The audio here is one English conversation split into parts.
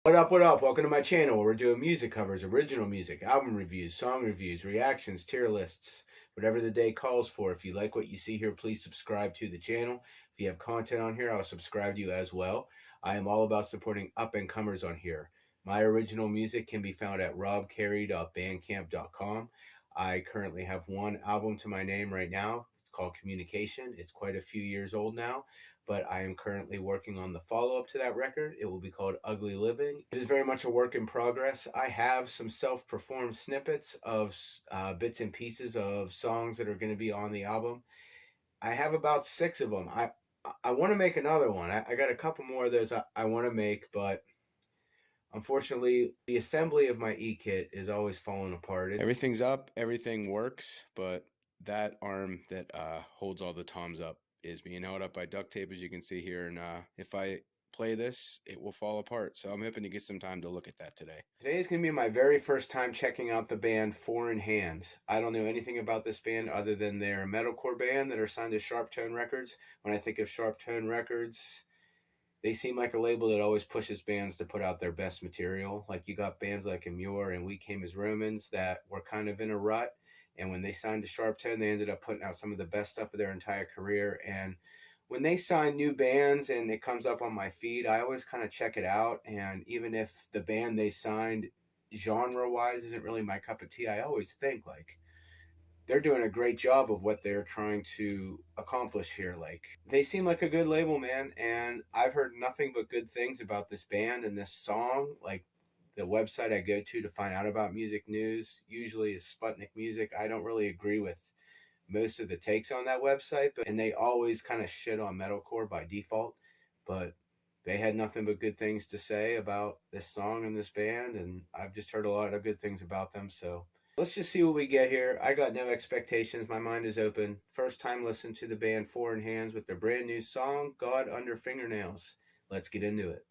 What up, what up? Welcome to my channel where we're doing music covers, original music, album reviews, song reviews, reactions, tier lists, whatever the day calls for. If you like what you see here, please subscribe to the channel. If you have content on here, I'll subscribe to you as well. I am all about supporting up-and-comers on here. My original music can be found at robcary.bandcamp.com. I currently have one album to my name right now. It's called Communication. It's quite a few years old now, but I am currently working on the follow-up to that record. It will be called Ugly Living. It is very much a work in progress. I have some self-performed snippets of bits and pieces of songs that are going to be on the album. I have about 6 of them. I want to make another one. I got a couple more of those I want to make, but unfortunately, the assembly of my E-kit is always falling apart. Everything's up, everything works, but that arm that holds all the toms up is being held up by duct tape, as you can see here, and if I play this, it will fall apart. So I'm hoping to get some time to look at that today. Today is going to be my very first time checking out the band Foreign Hands. I don't know anything about this band other than they're a metalcore band that are signed to Sharp Tone Records. When I think of Sharp Tone Records, they seem like a label that always pushes bands to put out their best material. Like you got bands like Immure and We Came as Romans that were kind of in a rut. And when they signed to Sharp Tone, they ended up putting out some of the best stuff of their entire career. And when they sign new bands and it comes up on my feed, I always kind of check it out. And even if the band they signed genre-wise isn't really my cup of tea, I always think like they're doing a great job of what they're trying to accomplish here. Like they seem like a good label, man. And I've heard nothing but good things about this band and this song. Like the website I go to find out about music news usually is Sputnik Music. I don't really agree with most of the takes on that website, and they always kind of shit on metalcore by default, but they had nothing but good things to say about this song and this band, and I've just heard a lot of good things about them. So let's just see what we get here. I got no expectations. My mind is open. First time listen to the band Foreign Hands with their brand new song, God Under Fingernails. Let's get into it.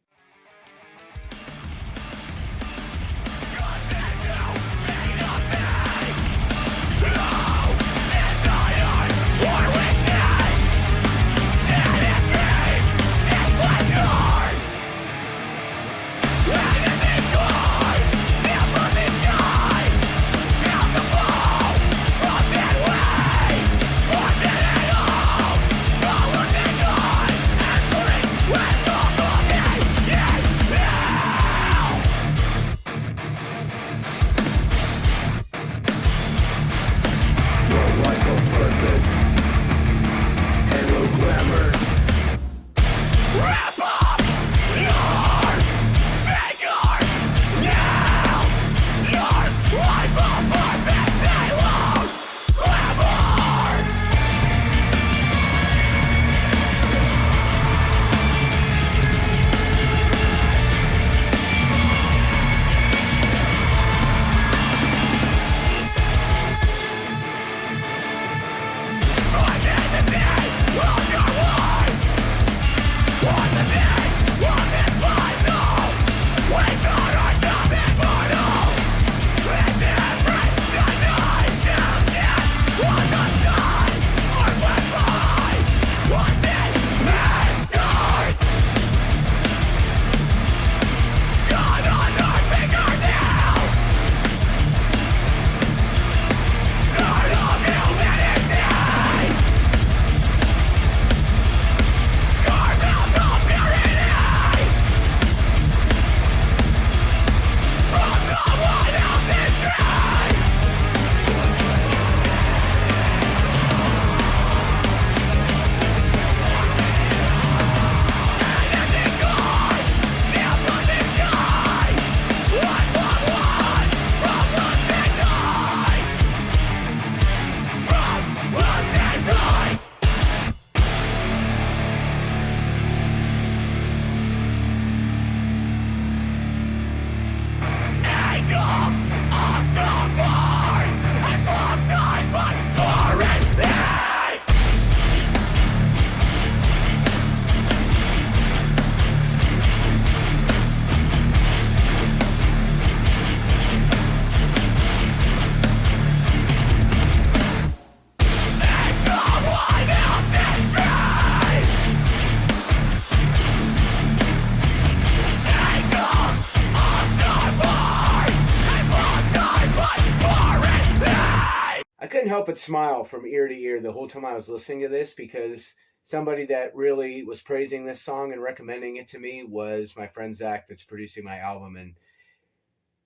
couldn't help but smile from ear to ear the whole time I was listening to this, because somebody that really was praising this song and recommending it to me was my friend Zach, that's producing my album. And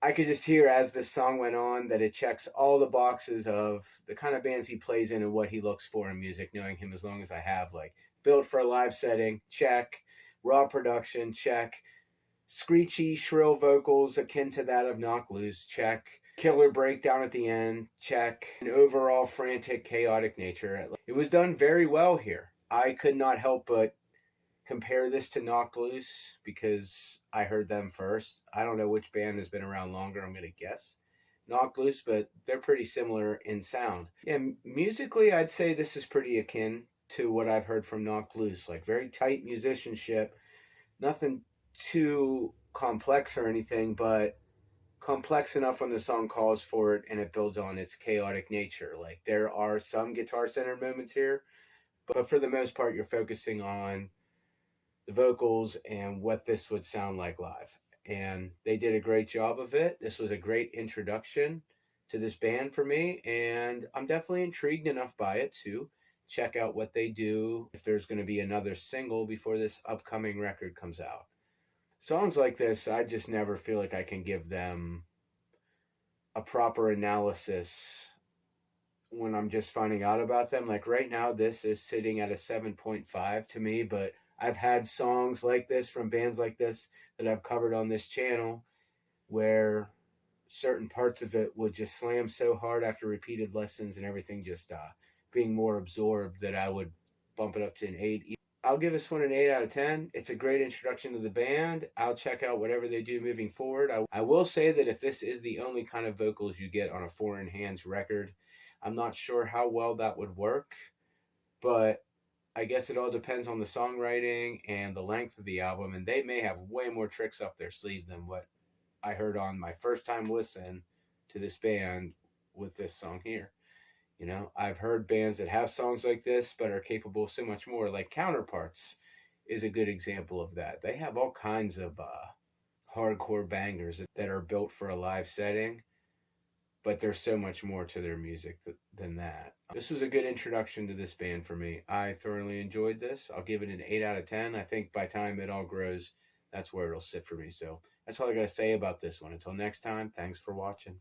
I could just hear as this song went on that it checks all the boxes of the kind of bands he plays in and what he looks for in music, knowing him as long as I have. Like, built for a live setting, check. Raw production, check. Screechy, shrill vocals akin to that of Knock Loose, check. Killer breakdown at the end, check. An overall frantic, chaotic nature. It was done very well here. I could not help but compare this to Knock Loose because I heard them first. I don't know which band has been around longer. I'm going to guess Knock Loose, but they're pretty similar in sound. Yeah, musically, I'd say this is pretty akin to what I've heard from Knock Loose. Like, very tight musicianship, nothing too complex or anything, but complex enough when the song calls for it and it builds on its chaotic nature. Like, there are some guitar centered moments here, but for the most part, you're focusing on the vocals and what this would sound like live. And they did a great job of it. This was a great introduction to this band for me, and I'm definitely intrigued enough by it to check out what they do if there's going to be another single before this upcoming record comes out. Songs like this, I just never feel like I can give them a proper analysis when I'm just finding out about them. Like, right now, this is sitting at a 7.5 to me, but I've had songs like this from bands like this that I've covered on this channel where certain parts of it would just slam so hard after repeated lessons and everything just being more absorbed that I would bump it up to an 8. I'll give this one an 8 out of 10. It's a great introduction to the band. I'll check out whatever they do moving forward. I will say that if this is the only kind of vocals you get on a Four in Hands record, I'm not sure how well that would work, but I guess it all depends on the songwriting and the length of the album, and they may have way more tricks up their sleeve than what I heard on my first time listen to this band with this song here. You know, I've heard bands that have songs like this but are capable of so much more. Like Counterparts is a good example of that. They have all kinds of hardcore bangers that are built for a live setting, but there's so much more to their music than that. This was a good introduction to this band for me. I thoroughly enjoyed this. I'll give it an 8 out of 10. I think by time it all grows, that's where it'll sit for me. So that's all I got to say about this one. Until next time, thanks for watching.